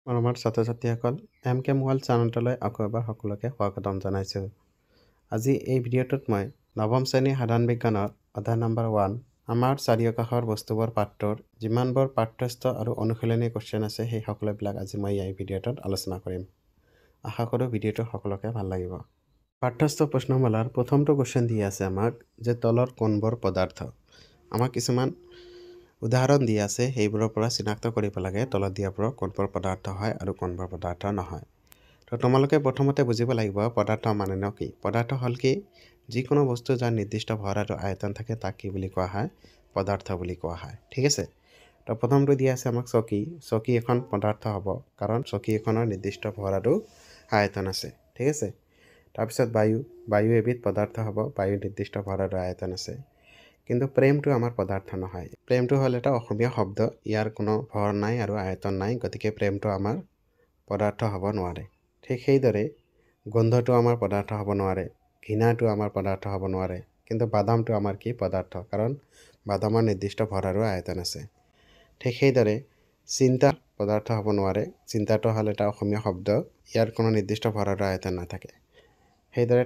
মৰমৰ ছাত্ৰ-ছাত্ৰীসকল, MK World চেনেলটোলৈ আকৌ এবাৰ সকলোকে স্বাগতম জনাইছোঁ। আজি এই ভিডিঅ'টোত মই নৱম শ্ৰেণীৰ সাধাৰণ বিজ্ঞানৰ অধ্যায় নম্বৰ 1 আমাৰ চাৰিওকাষৰ বস্তুবোৰ পাঠটোৰ যিমানবোৰ পাঠ্যস্থ আৰু অনুশীলনী কোৱেশ্চন আছে সেই সকলোবিলাক আজি মই এই ভিডিঅ'টোত আলোচনা কৰিম। আশা কৰোঁ ভিডিঅ'টো সকলোকে ভাল লাগিব। পাঠ্যস্থ প্ৰশ্নমালাৰ প্ৰথমটো কোৱেশ্চন দি আছে আমাক যে তলৰ কোনবোৰ পদাৰ্থ। আমাক কিছুমান উদাহৰণ দি আছে সেইবোৰৰ পৰা চিনাক্ত কৰিব লাগে তলত দিয়াবোৰৰ কোনবোৰ পদাৰ্থ হয় আৰু কোনবোৰ পদাৰ্থ নহয়। তো তোমালোকে প্ৰথমতে বুজিব লাগিব পদাৰ্থ মানেনো কি। পদাৰ্থ হ'ল কি যিকোনো বস্তু যাৰ নিৰ্দিষ্ট ভৰ আৰু আয়তন থাকে তাক কি বুলি কোৱা হয়, পদাৰ্থ বুলি কোৱা হয়। ঠিক আছে। তো প্ৰথমটো দি আছে আমাক চকী। চকী এখন পদাৰ্থ হ'ব কাৰণ চকী এখনৰ নিৰ্দিষ্ট ভৰ আৰু আয়তন আছে। ঠিক আছে। তাৰপিছত বায়ু এবিধ পদাৰ্থ হ'ব, বায়ু নিৰ্দিষ্ট ভৰ আৰু আয়তন আছে। কিন্তু প্ৰেমটো আমাৰ পদাৰ্থ নহয়। প্ৰেমটো হ'ল এটা অসমীয়া শব্দ, ইয়াৰ কোনো ভৰ নাই আৰু আয়তন নাই, গতিকে প্ৰেমটো আমাৰ পদাৰ্থ হ'ব নোৱাৰে। ঠিক সেইদৰে গোন্ধটো আমাৰ পদাৰ্থ হ'ব নোৱাৰে, ঘৃণাটো আমাৰ পদাৰ্থ হ'ব নোৱাৰে। কিন্তু বাদামটো আমাৰ কি পদাৰ্থ, কাৰণ বাদামৰ নিৰ্দিষ্ট ভৰ আৰু আয়তন আছে। ঠিক সেইদৰে চিন্তা পদাৰ্থ হ'ব নোৱাৰে, চিন্তাটো হ'ল এটা অসমীয়া শব্দ, ইয়াৰ কোনো নিৰ্দিষ্ট ভৰ আৰু আয়তন নাথাকে। সেইদৰে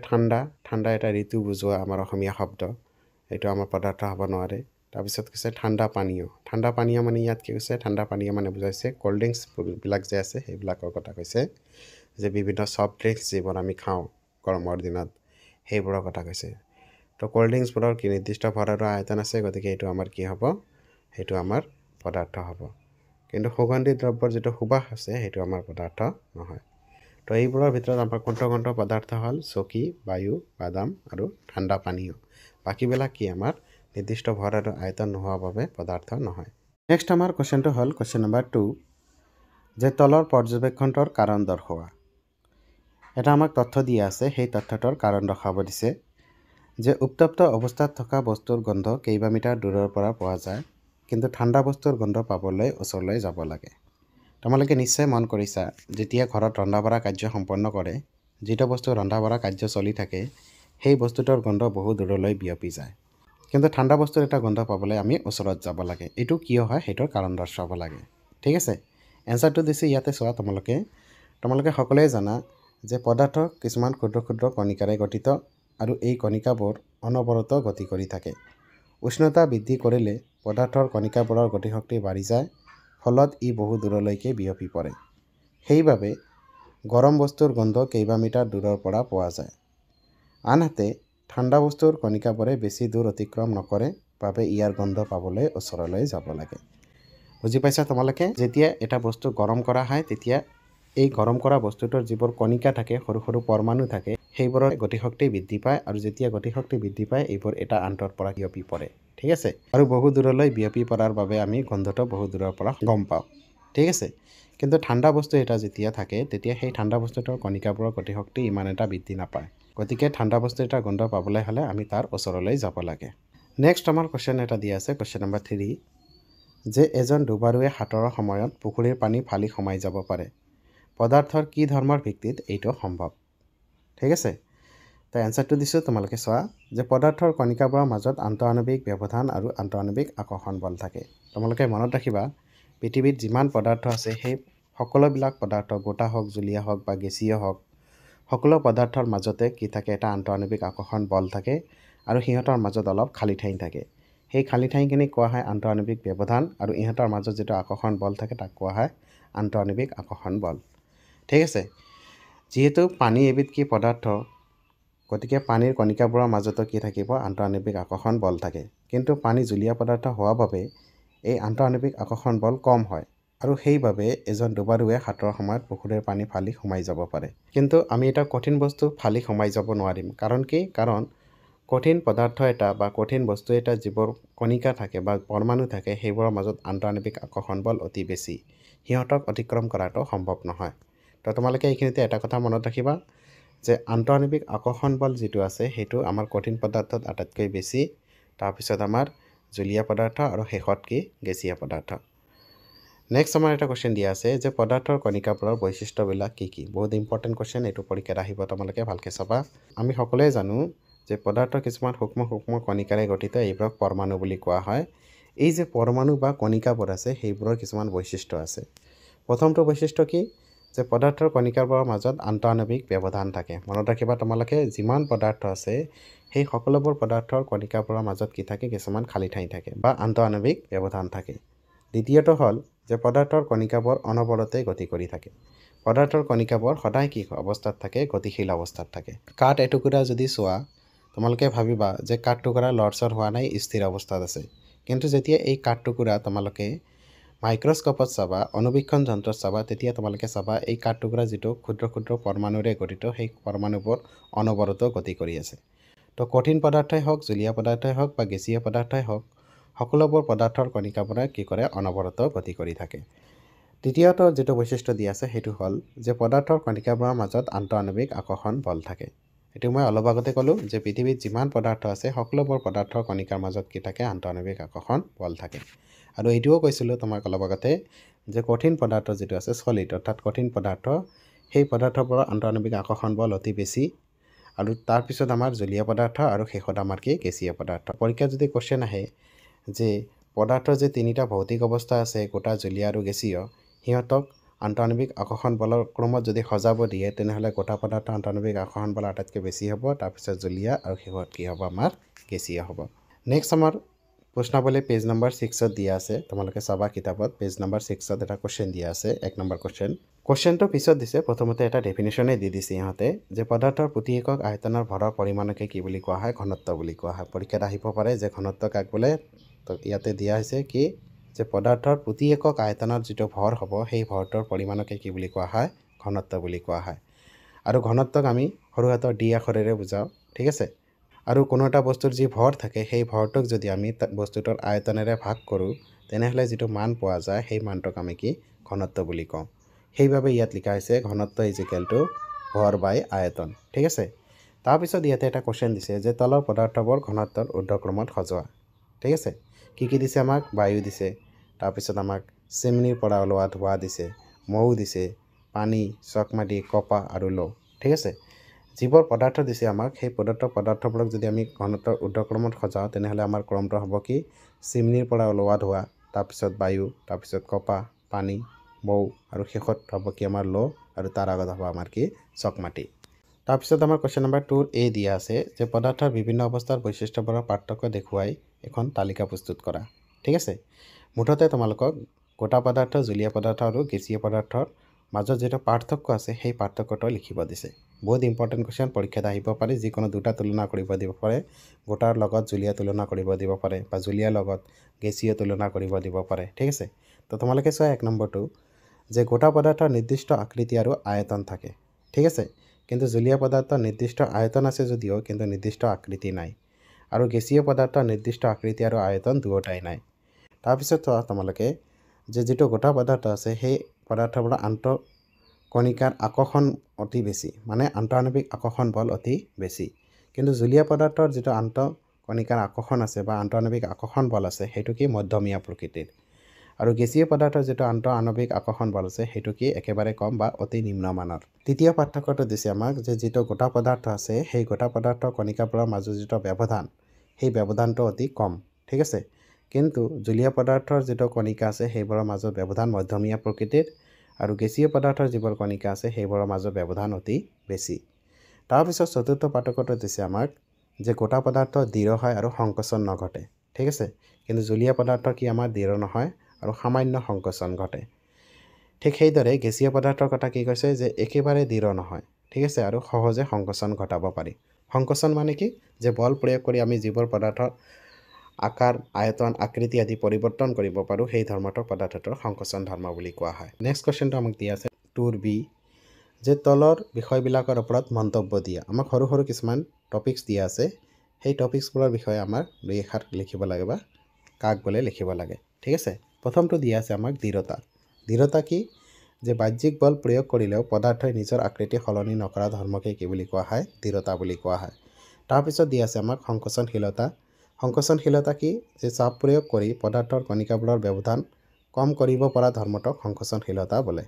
ঠাণ্ডা এটা ঋতু বুজোৱা আমাৰ অসমীয়া শব্দ, এইটো আমাৰ পদাৰ্থ হ'ব নোৱাৰে। তাৰপিছত কৈছে ঠাণ্ডা পানীয় মানে ইয়াত কি কৈছে, ঠাণ্ডা পানীয় মানে বুজাইছে ক'ল্ড ড্ৰিংকছবিলাক যে আছে সেইবিলাকৰ কথা কৈছে, যে বিভিন্ন ছফ্ট ড্ৰিংকছ যিবোৰ আমি খাওঁ গৰমৰ দিনত সেইবোৰৰ কথা কৈছে। তো ক'ল্ড ড্ৰিংকছবোৰৰ কি নিৰ্দিষ্ট ভৰ আৰু আয়তন আছে, গতিকে এইটো আমাৰ কি হ'ব, সেইটো আমাৰ পদাৰ্থ হ'ব। কিন্তু সুগন্ধি দ্ৰব্যৰ যিটো সুবাস আছে সেইটো আমাৰ পদাৰ্থ নহয়। তো এইবোৰৰ ভিতৰত আমাৰ কোনটো পদাৰ্থ হ'ল চকী, বায়ু, বাদাম আৰু ঠাণ্ডা পানীয়। বাকীবিলাক কি আমাৰ নিৰ্দিষ্ট ভৰ আৰু আয়তন নোহোৱাৰ বাবে পদাৰ্থ নহয়। নেক্সট আমাৰ কুৱেশ্যনটো হ'ল কুৱেশ্যন নম্বৰ 2 যে তলৰ পৰ্যবেক্ষণটোৰ কাৰণ দৰ্শোৱা। এটা আমাক তথ্য দিয়া আছে, সেই তথ্যটোৰ কাৰণ দৰ্শাব দিছে যে উত্তপ্ত অৱস্থাত থকা বস্তুৰ গোন্ধ কেইবা মিটাৰ দূৰৰ পৰা পোৱা যায়, কিন্তু ঠাণ্ডা বস্তুৰ গোন্ধ পাবলৈ ওচৰলৈ যাব লাগে। তোমালোকে নিশ্চয় মন কৰিছা, যেতিয়া ঘৰত ৰন্ধা বঢ়া কাৰ্য সম্পন্ন কৰে, যিটো বস্তু ৰন্ধা বঢ়া কাৰ্য চলি থাকে সেই বস্তুটোৰ গোন্ধ বহু দূৰলৈ বিয়পি যায়। কিন্তু ঠাণ্ডা বস্তুৰ এটা গোন্ধ পাবলৈ আমি ওচৰত যাব লাগে। এইটো কিয় হয় সেইটোৰ কাৰণ দৰ্শাব লাগে। ঠিক আছে। এনচাৰটো দিছে ইয়াতে চোৱা, তোমালোকে সকলোৱে জানা যে পদাৰ্থ কিছুমান ক্ষুদ্ৰ ক্ষুদ্ৰ কণিকাৰে গঠিত আৰু এই কণিকাবোৰ অনবৰত গতি কৰি থাকে। উষ্ণতা বৃদ্ধি কৰিলে পদাৰ্থৰ কণিকাবোৰৰ গতিশক্তি বাঢ়ি যায়, ফলত ই বহু দূৰলৈকে বিয়পি পৰে। সেইবাবে গৰম বস্তুৰ গোন্ধ কেইবা মিটাৰ দূৰৰ পৰা পোৱা যায়। আনহাতে ঠাণ্ডা বস্তুৰ কণিকাবোৰে বেছি দূৰ অতিক্ৰম নকৰে বাবে ইয়াৰ গোন্ধ পাবলৈ ওচৰলৈ যাব লাগে। বুজি পাইছা তোমালোকে? যেতিয়া এটা বস্তু গৰম কৰা হয় তেতিয়া এই গৰম কৰা বস্তুটোৰ যিবোৰ কণিকা থাকে, সৰু সৰু পৰমাণু থাকে, সেইবোৰৰ গতিশক্তি বৃদ্ধি পায় আৰু যেতিয়া গতিশক্তি বৃদ্ধি পায় এইবোৰ এটা আনটোৰ পৰা বিয়পি পৰে। ঠিক আছে। আৰু বহু দূৰলৈ বিয়পি পৰাৰ বাবে আমি গোন্ধটো বহু দূৰৰ পৰা গম পাওঁ। ঠিক আছে। কিন্তু ঠাণ্ডা বস্তু এটা যেতিয়া থাকে তেতিয়া সেই ঠাণ্ডা বস্তুটোৰ কণিকাবোৰৰ গতিশক্তি ইমান এটা বৃদ্ধি নাপায়। গতিকে ঠাণ্ডা বস্তু এটা গোন্ধ পাবলৈ হ'লে আমি তাৰ ওচৰলৈ যাব লাগে। নেক্সট আমাৰ কুৱেশ্যন এটা দিয়া আছে, কুৱেশ্যন নম্বৰ 3 যে এজন ডুবাৰুৱে সাঁতোৰৰ সময়ত পুখুৰীৰ পানী ফালি সোমাই যাব পাৰে। পদাৰ্থৰ কি ধৰ্মৰ ভিত্তিত এইটো সম্ভৱ? ঠিক আছে। তো এনচাৰটো দিছোঁ, তোমালোকে চোৱা যে পদাৰ্থৰ কণিকাবোৰৰ মাজত আন্তঃআণৱিক ব্যৱধান আৰু আন্তঃআণৱিক আকৰ্ষণ বল থাকে। তোমালোকে মনত ৰাখিবা, পৃথিৱীত যিমান পদাৰ্থ আছে সেই সকলোবিলাক পদাৰ্থ, গোটা হওক, জুলীয়া হওক বা গেছীয় হওক, সকলো পদাৰ্থৰ মাজতে কি থাকে, এটা আন্তঃআণৱিক আকৰ্ষণ বল থাকে আৰু সিহঁতৰ মাজত অলপ খালী ঠাই থাকে। সেই খালী ঠাইখিনি কোৱা হয় আন্তঃআণৱিক ব্যৱধান, আৰু ইহঁতৰ মাজত যিটো আকৰ্ষণ বল থাকে তাক কোৱা হয় আন্তঃআণৱিক আকৰ্ষণ বল। ঠিক আছে। যিহেতু পানী এবিধ কি পদাৰ্থ, গতিকে পানীৰ কণিকাবোৰৰ মাজতো কি থাকিব, আন্তঃআণৱিক আকৰ্ষণ বল থাকে। কিন্তু পানী জুলীয়া পদাৰ্থ হোৱাৰ বাবে এই আন্তঃআণৱিক আকৰ্ষণ বল কম হয় আৰু সেইবাবে এজন ডুবাৰুৱে সাঁতোৰৰ সময়ত পুখুৰীৰ পানী ফালি সোমাই যাব পাৰে। কিন্তু আমি এটা কঠিন বস্তু ফালি সোমাই যাব নোৱাৰিম। কাৰণ কি? কাৰণ কঠিন পদাৰ্থ এটা বা কঠিন বস্তু এটা যিবোৰ কণিকা থাকে বা পৰমাণু থাকে সেইবোৰৰ মাজত আন্তঃআণৱিক আকৰ্ষণ বল অতি বেছি। সিহঁতক অতিক্ৰম কৰাটো সম্ভৱ নহয়। তো তোমালোকে এইখিনিতে এটা কথা মনত ৰাখিবা যে আন্তঃআণৱিক আকৰ্ষণ বল যিটো আছে সেইটো আমাৰ কঠিন পদাৰ্থত আটাইতকৈ বেছি, তাৰপিছত আমাৰ জুলীয়া পদাৰ্থ আৰু শেষত কি গেছীয় পদাৰ্থ। নেক্সট আমাৰ এটা কুৱেশ্যন দিয়া আছে যে পদাৰ্থৰ কণিকাবোৰৰ বৈশিষ্ট্যবিলাক কি কি? বহুত ইম্পৰ্টেণ্ট কুৱেশ্যন, এইটো পৰীক্ষাত আহিব, তোমালোকে ভালকৈ চাবা। আমি সকলোৱে জানো যে পদাৰ্থ কিছুমান সূক্ষ্ম সূক্ষ্ম কণিকাৰে গঠিত, এইবোৰক পৰমাণু বুলি কোৱা হয়। এই যে পৰমাণু বা কণিকাবোৰ আছে সেইবোৰৰ কিছুমান বৈশিষ্ট্য আছে। প্ৰথমটো বৈশিষ্ট্য কি যে পদাৰ্থৰ কণিকাবোৰৰ মাজত আন্তঃআণৱিক ব্যৱধান থাকে। মনত ৰাখিবা তোমালোকে যিমান পদাৰ্থ আছে সেই সকলোবোৰ পদাৰ্থৰ কণিকাবোৰৰ মাজত কি থাকে কিছুমান খালী ঠাই থাকে বা আন্তঃআণৱিক ব্যৱধান থাকে। দ্বিতীয়টো হ'ল যে পদাৰ্থৰ কণিকাবোৰ অনবৰতে গতি কৰি থাকে। পদাৰ্থৰ কণিকাবোৰ সদায় কি অৱস্থাত থাকে গতিশীল অৱস্থাত থাকে। কাঠ এটুকুৰা যদি চোৱা তোমালোকে ভাবিবা যে কাঠটুকুৰা লৰচৰ হোৱা নাই স্থিৰ অৱস্থাত আছে। কিন্তু যেতিয়া এই কাঠটুকুৰা তোমালোকে মাইক্ৰস্কোপত চাবা অনুবীক্ষণ যন্ত্ৰত চাবা তেতিয়া তোমালোকে চাবা এই কাঠটুকুৰা যিটো ক্ষুদ্ৰ ক্ষুদ্ৰ পৰমাণুৰে গঠিত সেই পৰমাণুবোৰ অনবৰত গতি কৰি আছে। তো কঠিন পদাৰ্থই হওক জলীয় পদাৰ্থই হওক বা গেছীয় পদাৰ্থই হওক সকলোবোৰ পদাৰ্থৰ কণিকাবোৰে কি কৰে অনবৰত গতি কৰি থাকে। তৃতীয়টো যিটো বৈশিষ্ট্য দিয়া আছে সেইটো হ'ল যে পদাৰ্থৰ কণিকাবোৰৰ মাজত আন্তঃআণৱিক আকৰ্ষণ বল থাকে। এইটো মই অলপ আগতে ক'লোঁ যে পৃথিৱীত যিমান পদাৰ্থ আছে সকলোবোৰ পদাৰ্থৰ কণিকাৰ মাজত কি থাকে আন্তঃআণৱিক আকৰ্ষণ বল থাকে। আৰু এইটোও কৈছিলোঁ তোমাক অলপ আগতে যে কঠিন পদাৰ্থ যিটো আছে সলিড অৰ্থাৎ কঠিন পদাৰ্থ সেই পদাৰ্থবোৰৰ আন্তঃআণৱিক আকৰ্ষণ বল অতি বেছি। আৰু তাৰপিছত আমাৰ জলীয় পদাৰ্থ আৰু শেষত আমাৰ কি গেছীয় পদাৰ্থ। পৰীক্ষাত যদি কোৱেশ্চন আহে যে পদাৰ্থৰ যে তিনিটা ভৌতিক অৱস্থা আছে গোটা জলীয় আৰু গেছীয় সিহঁতক আন্তঃআণৱিক আকৰ্ষণ বলৰ ক্ৰমত যদি সজাব দিয়ে তেনেহ'লে গোটা পদাৰ্থ আন্তঃআণৱিক আকৰ্ষণ বল আটাইতকৈ বেছি হ'ব, তাৰপিছত জলীয় আৰু শেষত কি হ'ব আমাৰ গেছীয় হ'ব। নেক্সট আমাৰ প্ৰশ্নাৱলী পেজ নম্বৰ 6ত দিয়া আছে। তোমালোকে চাবা কিতাপত পেজ নম্বৰ 6ত এটা কোৱেশ্চন দিয়া আছে 1 নম্বৰ কোৱেশ্চন। কোৱেশ্চনটো পিছত দিছে প্ৰথমতে এটা ডেফিনেশ্যনে দি দিছে ইহঁতে যে পদাৰ্থৰ প্ৰতি একক আয়তনৰ ভৰৰ পৰিমাণকে কি বুলি কোৱা হয় ঘনত্ব বুলি কোৱা হয়। পৰীক্ষাত আহিব পাৰে যে ঘনত্ব কাক বোলে। তো ইয়াতে দিয়া হৈছে কি যে পদাৰ্থৰ প্ৰতি একক আয়তনৰ যিটো ভৰ হ'ব সেই ভৰটোৰ পৰিমাণকে কি বুলি কোৱা হয় ঘনত্ব বুলি কোৱা হয়। আৰু ঘনত্বক আমি সৰু হাতৰ ডি আখৰেৰে বুজাওঁ, ঠিক আছে। আৰু কোনো এটা বস্তুৰ যি ভৰ থাকে সেই ভৰটোক যদি আমি বস্তুটোৰ আয়তনেৰে ভাগ কৰোঁ তেনেহ'লে যিটো মান পোৱা যায় সেই মানটোক আমি কি ঘনত্ব বুলি কওঁ। সেইবাবে ইয়াত লিখা হৈছে ঘনত্ব ইজিকেল টু ভৰ বাই আয়তন, ঠিক আছে। তাৰপিছত ইয়াতে এটা কোৱেশ্চন দিছে যে তলৰ পদাৰ্থবোৰ ঘনত্বৰ ঊৰ্ধ্বক্ৰমত সজোৱা, ঠিক আছে। কি কি দিছে আমাক বায়ু দিছে, তাৰপিছত আমাক চিমনিৰ পৰা ওলোৱা ধোঁৱা দিছে, মৌ দিছে, পানী, চকমাটি, কপাহ আৰু লো, ঠিক আছে। যিবোৰ পদাৰ্থ দিছে আমাক সেই পদাৰ্থবোৰক যদি আমি ঘনত্বৰ ঊৰ্ধ্বক্ৰমত সজাওঁ তেনেহ'লে আমাৰ ক্ৰমটো হ'ব কি চিমনিৰ পৰা ওলোৱা ধোঁৱা, তাৰপিছত বায়ু, তাৰপিছত কপাহ, পানী, মৌ আৰু শেষত হ'ব কি আমাৰ লো আৰু তাৰ আগত হ'ব আমাৰ কি চকমাটি। তাৰপিছত আমাৰ কুৱেশ্যন নম্বৰ 2 এ দিয়া আছে যে পদাৰ্থৰ বিভিন্ন অৱস্থাৰ বৈশিষ্ট্যবোৰৰ পাৰ্থক্য দেখুৱাই এখন তালিকা প্ৰস্তুত কৰা, ঠিক আছে। মুঠতে তোমালোকক গোটা পদাৰ্থ জলীয় পদাৰ্থ আৰু গেছীয় পদাৰ্থৰ মাজত যিটো পাৰ্থক্য আছে সেই পাৰ্থক্যটো লিখিব দিছে। বহুত ইম্পৰ্টেণ্ট কুৱেশ্যন পৰীক্ষাত আহিব পাৰে। যিকোনো দুটা তুলনা কৰিব দিব পাৰে, গোটাৰ লগত জলীয় তুলনা কৰিব দিব পাৰে বা জলীয়ৰ লগত গেছীয় তুলনা কৰিব দিব পাৰে, ঠিক আছে। তো তোমালোকে চোৱা 1 নম্বৰটো যে গোটা পদাৰ্থৰ নিৰ্দিষ্ট আকৃতি আৰু আয়তন থাকে, ঠিক আছে। কিন্তু জলীয় পদাৰ্থৰ নিৰ্দিষ্ট আয়তন আছে যদিও কিন্তু নিৰ্দিষ্ট আকৃতি নাই। আৰু গেছীয় পদাৰ্থৰ নিৰ্দিষ্ট আকৃতি আৰু আয়তন দুয়োটাই নাই। তাৰপিছত চোৱা তোমালোকে যে যিটো গোটা পদাৰ্থ আছে সেই পদাৰ্থবোৰৰ আন্তঃকণিকাৰ আকৰ্ষণ অতি বেছি, মানে আন্তঃআণৱিক আকৰ্ষণ বল অতি বেছি। কিন্তু জলীয় পদাৰ্থৰ যিটো আন্তঃকণিকাৰ আকৰ্ষণ আছে বা আন্তঃআণৱিক আকৰ্ষণ বল আছে সেইটো কি মধ্যমীয়া প্ৰকৃতিৰ। আৰু গেছীয় পদাৰ্থৰ যিটো আন্তঃআণৱিক আকৰ্ষণ বল আছে সেইটো কি একেবাৰে কম বা অতি নিম্নমানৰ। তৃতীয় পাৰ্থক্যটো দিছে আমাক যে যিটো গোটা পদাৰ্থ আছে সেই গোটা পদাৰ্থৰ কণিকাবোৰৰ মাজত যিটো ব্যৱধান সেই ব্যৱধানটো অতি কম, ঠিক আছে। কিন্তু জলীয় পদাৰ্থৰ যিটো কণিকা আছে সেইবোৰৰ মাজত ব্যৱধান মধ্যমীয়া প্ৰকৃতিৰ আৰু গেছীয় পদাৰ্থৰ যিবোৰ কণিকা আছে সেইবোৰৰ মাজত ব্যৱধান অতি বেছি। তাৰপিছত চতুৰ্থ পাৰ্থক্যটো দিছে আমাক যে গোটা পদাৰ্থ দৃঢ় হয় আৰু সংকোচন নঘটে, ঠিক আছে। কিন্তু জলীয় পদাৰ্থ কি আমাৰ দৃঢ় নহয় আৰু সামান্য সংকোচন ঘটে। ঠিক সেইদৰে গেছীয় পদাৰ্থৰ কথা কি কৈছে যে একেবাৰে দৃঢ় নহয়, ঠিক আছে, আৰু সহজে সংকোচন ঘটাব পাৰি। সংকোচন মানে কি যে বল প্ৰয়োগ কৰি আমি যিবোৰ পদাৰ্থৰ আকাৰ আয়তন আকৃতি আদি পৰিৱৰ্তন কৰিব পাৰোঁ সেই ধৰ্মটোক পদাৰ্থটোৰ সংকোচন ধৰ্ম বুলি কোৱা হয়। নেক্সট কুৱেশ্যনটো আমাক দিয়া আছে 2b যে তলৰ বিষয়বিলাকৰ ওপৰত মন্তব্য দিয়া। আমাক সৰু সৰু কিছুমান টপিকছ দিয়া আছে, সেই টপিকছবোৰৰ বিষয়ে আমাক 2 এষাৰ লিখিব লাগে বা কাক বোলে লিখিব লাগে, ঠিক আছে। প্ৰথমটো দিয়া আছে আমাক দৃঢ়তা। দৃঢ়তা কি যে বাহ্যিক বল প্ৰয়োগ কৰিলেও পদাৰ্থই নিজৰ আকৃতি সলনি নকৰা ধৰ্মকে কি বুলি কোৱা হয় দৃঢ়তা বুলি কোৱা হয়। তাৰপিছত দিয়া আছে আমাক সংকোচনশীলতা। সংকোচনশীলতা কি যে চাপ প্ৰয়োগ কৰি পদাৰ্থৰ কণিকাবোৰৰ ব্যৱধান কম কৰিব পৰা ধৰ্মটোক সংকোচনশীলতা বোলে।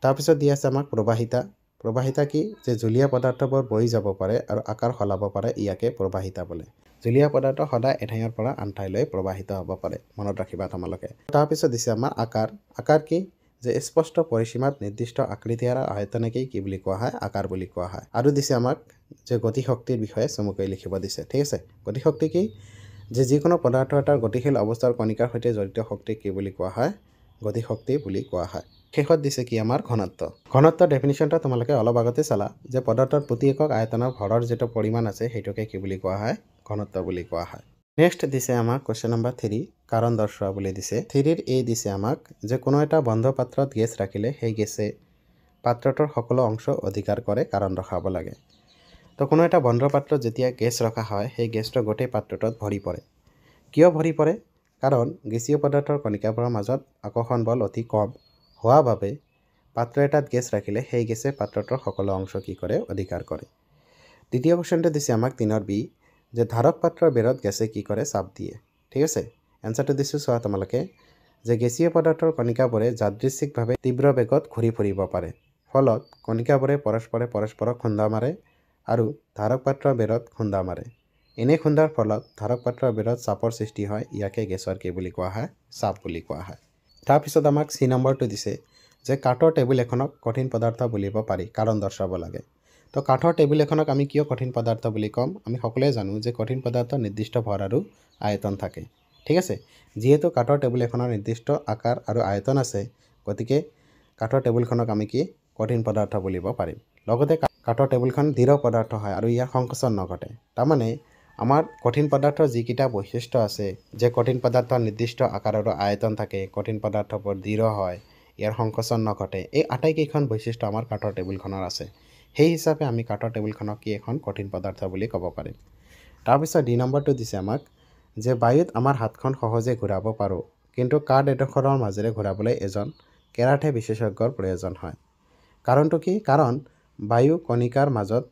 তাৰপিছত দিয়া আছে আমাক প্ৰবাহিতা। প্ৰবাহিতা কি যে জলীয় পদাৰ্থবোৰ বৈ যাব পাৰে আৰু আকাৰ সলাব পাৰে, ইয়াকে প্ৰবাহিতা বোলে। জলীয় পদাৰ্থ সদায় এঠাইৰ পৰা আন ঠাইলৈ প্ৰবাহিত হ'ব পাৰে, মনত ৰাখিবা তোমালোকে। তাৰপিছত দিছে আমাৰ আকাৰ। আকাৰ কি যে স্পষ্ট পৰিসীমাত নিৰ্দিষ্ট আকৃতি আৰু আয়তনকেই কি বুলি কোৱা হয় আকাৰ বুলি কোৱা হয় আৰু দিছে আমাক যে গতিশক্তিৰ বিষয়ে চমুকৈ লিখিব দিছে ঠিক আছে গতিশক্তি কি যে যিকোনো পদাৰ্থ এটাৰ গতিশীল অৱস্থাৰ কণিকাৰ সৈতে জড়িত শক্তি কি বুলি কোৱা হয় গতিশক্তি বুলি কোৱা হয় শেষত দিছে কি আমাৰ ঘনত্ব ডেফিনিশ্যনটা তোমালোকে অলপ আগতে চালা যে পদাৰ্থৰ প্ৰতি একক আয়তনৰ ভৰৰ যেটো পৰিমাণ আছে সেইটোকে কি বুলি কোৱা হয় ঘনত্ব বুলি কোৱা হয় নেক্সট দিছে আমাক কোৱেশ্চন নম্বৰ 3 কাৰণ দৰ্শোৱা বুলি দিছে 3 এ দিছে আমাক যে কোনো এটা বন্ধ পাত্ৰত গেছ ৰাখিলে সেই গেছে পাত্ৰটোৰ সকলো অংশ অধিকাৰ কৰে কাৰণ ৰখাব লাগে তো কোনো এটা বন্ধ পাত্ৰত যেতিয়া গেছ ৰখা হয় সেই গেছটো গোটেই পাত্ৰটোত ভৰি পৰে কিয় ভৰি পৰে কাৰণ গেছীয় পদাৰ্থৰ কণিকাবোৰৰ মাজত আকৰ্ষণ বল অতি কম হোৱা বাবে পাত্ৰ এটাত গেছ ৰাখিলে সেই গেছে পাত্ৰটোৰ সকলো অংশ কি কৰে অধিকাৰ কৰে দ্বিতীয় কোৱেশ্চনটো দিছে আমাক 3 বি যে ধাৰক পাত্ৰৰ বেৰত গেছে কি কৰে চাপ দিয়ে ঠিক আছে এনসাৰটো দিছো চোৱা তোমালোকে যে গেছীয় পদাৰ্থৰ কণিকাবোৰে যাদৃচ্ছিকভাৱে তীব্ৰ বেগত ঘূৰি ফুৰিব পাৰে ফলত কণিকাবোৰে পৰস্পৰক খুন্দা মাৰে আৰু ধাৰক পাত্ৰৰ বেৰত খুন্দা মাৰে এনে খুন্দাৰ ফলত ধাৰক পাত্ৰৰ বেৰত চাপৰ সৃষ্টি হয় ইয়াকে গেছৰ কি বুলি কোৱা হয় চাপ বুলি কোৱা হয় তাৰ পিছত আমাক সি নম্বৰটো দিছে যে কাঠৰ টেবুল এখনক কঠিন পদাৰ্থ বুলিব পাৰি কাৰণ দৰ্শাব লাগে তো কাঠৰ টেবুল এখনক আমি কিয় কঠিন পদাৰ্থ বুলি কম আমি সকলোৱে জানো যে কঠিন পদাৰ্থ নিৰ্দিষ্ট ভৰ আৰু আয়তন থাকে ঠিক আছে যেহেতু কাঠৰ টেবুল এখনৰ নিৰ্দিষ্ট আকাৰ আৰু আয়তন আছে গতিকে কাঠৰ টেবুলখনক আমি কি কঠিন পদাৰ্থ বুলিব পাৰিম লগতে কাঠৰ টেবুলখন দৃঢ় পদাৰ্থ হয় আৰু ইয়াৰ সংকোচন নঘটে তাৰমানে আমাৰ কঠিন পদাৰ্থৰ যিকিটা বৈশিষ্ট্য আছে যে কঠিন পদাৰ্থৰ নিৰ্দিষ্ট আকাৰ আৰু আয়তন থাকে কঠিন পদাৰ্থবোৰ দৃঢ় হয় ইয়াৰ সংকোচন নঘটে এই আটাইকেইখন বৈশিষ্ট্য আমাৰ কাঠৰ টেবুলখনৰ আছে সেই হিচাপে আমি কাঠৰ টেবুলখনক কি এখন কঠিন পদাৰ্থ বুলি ক'ব পাৰিম তাৰ পিছত ডি নম্বৰটো দিছে আমাক যে বায়ুত আমাৰ হাতখন সহজে ঘূৰাব পাৰো কিন্তু কাঠ এডোখৰৰ মাজেৰে ঘূৰাবলৈ এজন কেৰাটে বিশেষজ্ঞৰ প্ৰয়োজন হয় কাৰণটো কি কাৰণ বায়ু কণিকাৰ মাজত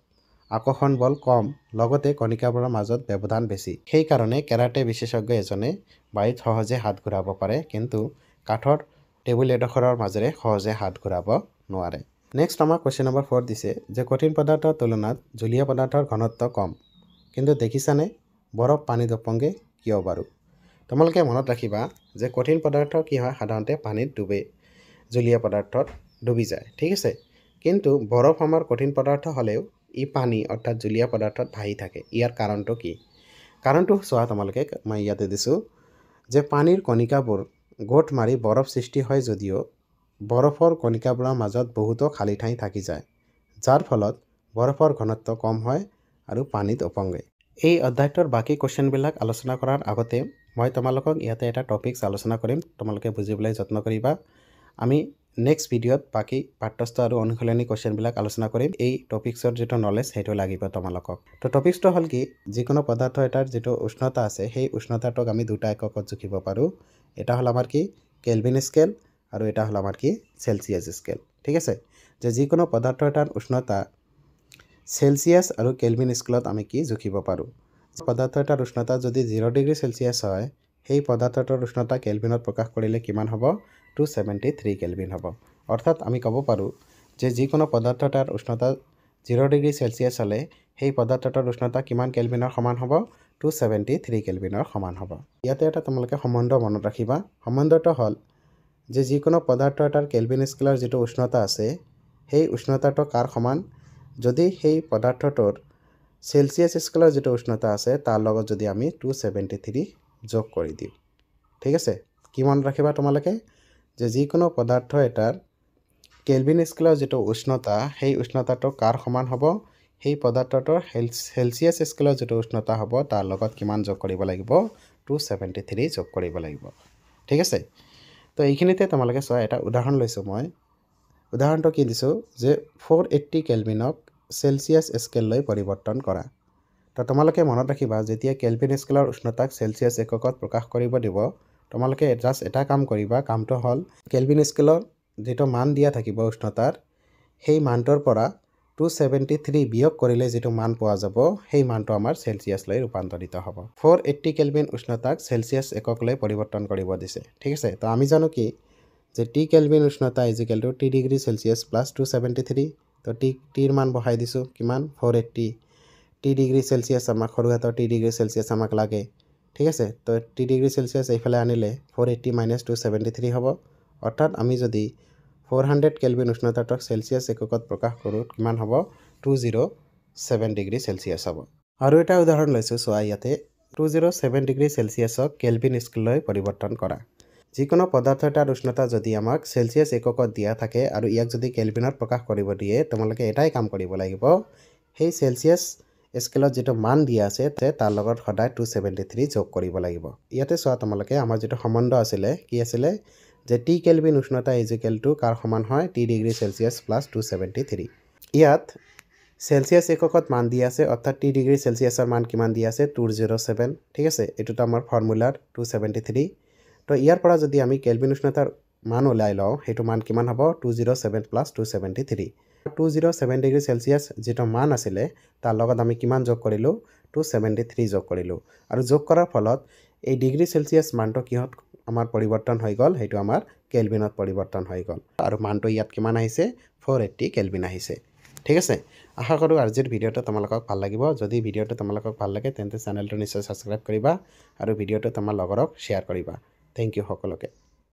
আকৰ্ষণ বল কম লগতে কণিকাবোৰৰ মাজত ব্যৱধান বেছি সেই কাৰণে কেৰাটে বিশেষজ্ঞ এজনে বায়ুত সহজে হাত ঘূৰাব পাৰে কিন্তু কাঠৰ টেবুল এডোখৰৰ মাজেৰে সহজে হাত ঘূৰাব নোৱাৰে নেক্সট আমাৰ কোৱেশ্চন নম্বৰ 4 দিছে যে কঠিন পদাৰ্থৰ তুলনাত জলীয় পদাৰ্থৰ ঘনত্ব কম কিন্তু দেখিছানে বৰফ পানীত উপঙে কিয় বাৰু তোমালোকে মনত ৰাখিবা যে কঠিন পদাৰ্থ কি হয় সাধাৰণতে পানীত ডুবে জলীয় পদাৰ্থত ডুবি যায় ঠিক আছে কিন্তু বৰফ আমাৰ কঠিন পদাৰ্থ হলেও ই পানী অৰ্থাৎ জলীয় পদাৰ্থত ভাহি থাকে ইয়াৰ কাৰণটো কি কাৰণটো চোৱা তোমালোকে মই ইয়াতে দিছো যে পানীৰ কণিকাবোৰ গোট মাৰি বৰফ সৃষ্টি হয় যদিও বৰফৰ কণিকাবোৰৰ মাজত বহুতো খালী ঠাই থাকি যায় যাৰ ফলত বৰফৰ ঘনত্ব কম হয় আৰু পানীত উপঙে এই অধ্যায়টোৰ বাকি কোৱেশ্চনবিলাক আলোচনা কৰাৰ আগতে মই তোমালোকক ইয়াতে এটা টপিকস আলোচনা কৰিম তোমালোকে বুজিবলৈ যত্ন কৰিবা আমি নেক্সট ভিডিঅ'ত বাকি পাঠ্যস্থ আৰু অনুশীলনী কোৱেশ্চনবিলাক আলোচনা কৰিম এই টপিকসৰ যেটো নলেজ হেটো লাগিব তোমালোকক তো টপিকসটো হল কি যিকোনো পদাৰ্থ এটাৰ যেটো উষ্ণতা আছে সেই উষ্ণতাটোক আমি দুটা এককত জুখিব পাৰো এটা হল আমাৰ কি কেলভিন স্কেল আৰু এটা হল আমাৰ কি সেলসিয়াস স্কেল ঠিক আছে যে যিকোনো পদাৰ্থ এটাৰ উষ্ণতা সেলসিয়াস আৰু কেলভিন স্কেলত আমি কি জুখিব পাৰো পদাৰ্থ এটাৰ উষ্ণতা যদি 0 ডিগ্ৰী সেলসিয়াস হয় সেই পদাৰ্থটোৰ উষ্ণতা কেলভিনত প্ৰকাশ কৰিলে কিমান হ'ব 273 কেলভিন হ'ব অৰ্থাৎ আমি ক'ব পাৰো যে যিকোনো পদাৰ্থ এটাৰ উষ্ণতা 0 ডিগ্ৰী সেলসিয়াস হলে সেই পদাৰ্থটোৰ উষ্ণতা কিমান কেলভিনৰ সমান হ'ব 273 কেলভিনৰ সমান হ'ব ইয়াতে এটা তোমালোকে সম্বন্ধ মনত ৰাখিবা সম্বন্ধটো হল যে যিকোনো পদাৰ্থ এটাৰ কেলভিন স্কেলৰ যেটো উষ্ণতা আছে সেই উষ্ণতাটো কাৰ সমান যদি সেই পদাৰ্থটোৰ সেলসিয়াস স্কেলৰ যেটো উষ্ণতা আছে তাৰ লগত যদি আমি 273 যোগ কৰি দিও ঠিক আছে কি মন ৰাখিবা তোমালোকে যে যিকোনো পদাৰ্থ এটাৰ কেলভিন স্কেলৰ যেটো উষ্ণতা সেই উষ্ণতাটো কাৰ সমান হ'ব সেই পদাৰ্থটোৰ সেলসিয়াস স্কেলৰ যেটো উষ্ণতা হ'ব তাৰ লগত কিমান যোগ কৰিব লাগিব 273 যোগ কৰিব লাগিব ঠিক আছে তো এইখিনিতে তোমালোকে চোৱা এটা উদাহৰণ লৈছো মই উদাহৰণটো কি দিছো যে 480 কেলভিনক সেলসিয়াস স্কেল লৈ পৰিৱৰ্তন কৰা তো তোমালোকে মনত ৰাখিবা যেতিয়া কেলভিন স্কেলৰ উষ্ণতাক সেলসিয়াস এককত প্ৰকাশ কৰিব দিব তোমালোকে জাস্ট এটা কাম কৰিবা কামটো হল কেলভিন স্কেলৰ যেটো মান দিয়া থাকিব উষ্ণতাৰ সেই মানটোৰ পৰা 273 বিয়োগ কৰিলে যেটো মান পোৱা যাব সেই মানটো আমাৰ সেলসিয়াস লৈ ৰূপান্তৰিত হ'ব 480 কেলভিন উষ্ণতাক সেলসিয়াস একক লৈ পৰিৱৰ্তন কৰিব দিছে ঠিক আছে তো আমি জানো কি যে টি কেলভিন উষ্ণতা = টি ডিগ্ৰী সেলসিয়াস প্লাস 273 তো টিৰ মান বহাই দিছো কিমান 480 টি ডিগ্ৰী সেলসিয়াস আমাক সৰুহাতৰ টি ডিগ্ৰী সেলসিয়াস আমাক লাগে ঠিক আছে তো টি ডিগ্ৰী সেলসিয়াস এইফালে আনিলে 480 - 273 হ'ব অৰ্থাৎ আমি যদি 400 কেলভিন উষ্ণতাটোক সেলসিয়াস এককত প্ৰকাশ কৰোঁ কিমান হ'ব 207 ডিগ্ৰী সেলসিয়াস হ'ব আৰু এটা উদাহৰণ লৈছোঁ চোৱা ইয়াতে 207 ডিগ্ৰী সেলসিয়াসক কেলভিন স্কেললৈ পৰিৱৰ্তন কৰা যিকোনো পদাৰ্থ এটাৰ উষ্ণতা যদি আমাক সেলসিয়াস এককত দিয়া থাকে আৰু ইয়াক যদি কেলভিনত প্ৰকাশ কৰিব দিয়ে তোমালোকে এটাই কাম কৰিব লাগিব সেই সেলসিয়াস স্কেলত যেটো মান দিয়া আছে তাৰ লগত সদায় 273 যোগ কৰিব লাগিব ইয়াতে চোৱা তোমালোকে আমাৰ যেটো সম্বন্ধ আছিল কি আছিল যে T কেলভিন উষ্ণতা কাৰ সমান হয় T ডিগ্ৰী সেলসিয়াস প্লাস 273 ইয়াত সেলসিয়াস এককত মান দিয়া আছে অৰ্থাৎ T ডিগ্ৰী সেলসিয়াসৰ মান কিমান দিয়া আছে 207 ঠিক আছে এটোটো আমাৰ ফৰ্মুলাৰ 273 তো ইয়াৰ পৰা যদি আমি কেলভিন উষ্ণতাৰ মান ওলাই লওঁ হেতু মান কিমান হ'ব 207 প্লাস 273 207 ডিগ্ৰী সেলসিয়াস যেটো মান আছিল তাৰ লগত আমি কিমান যোগ কৰিলো 273 যোগ কৰিলো আৰু যোগ কৰাৰ ফলত এই ডিগ্ৰী সেলসিয়াস মানটো কিহত আমাৰ পৰিৱৰ্তন হৈ গল হেতু আমাৰ কেলভিনত পৰিৱৰ্তন হৈ গল আৰু মানটো ইয়াত কিমান আহিছে 480 কেলভিন আহিছে ঠিক আছে আশা কৰো আজিৰ ভিডিওটো তোমালোকক ভাল লাগিব যদি ভিডিওটো তোমালোকক ভাল লাগে তেন্তে চেনেলটো নিশ্চয় সাবস্ক্ৰাইব কৰিবা আৰু ভিডিওটো তোমাৰ লগৰক শেয়াৰ কৰিবা থ্যাংক ইউ সকলোকে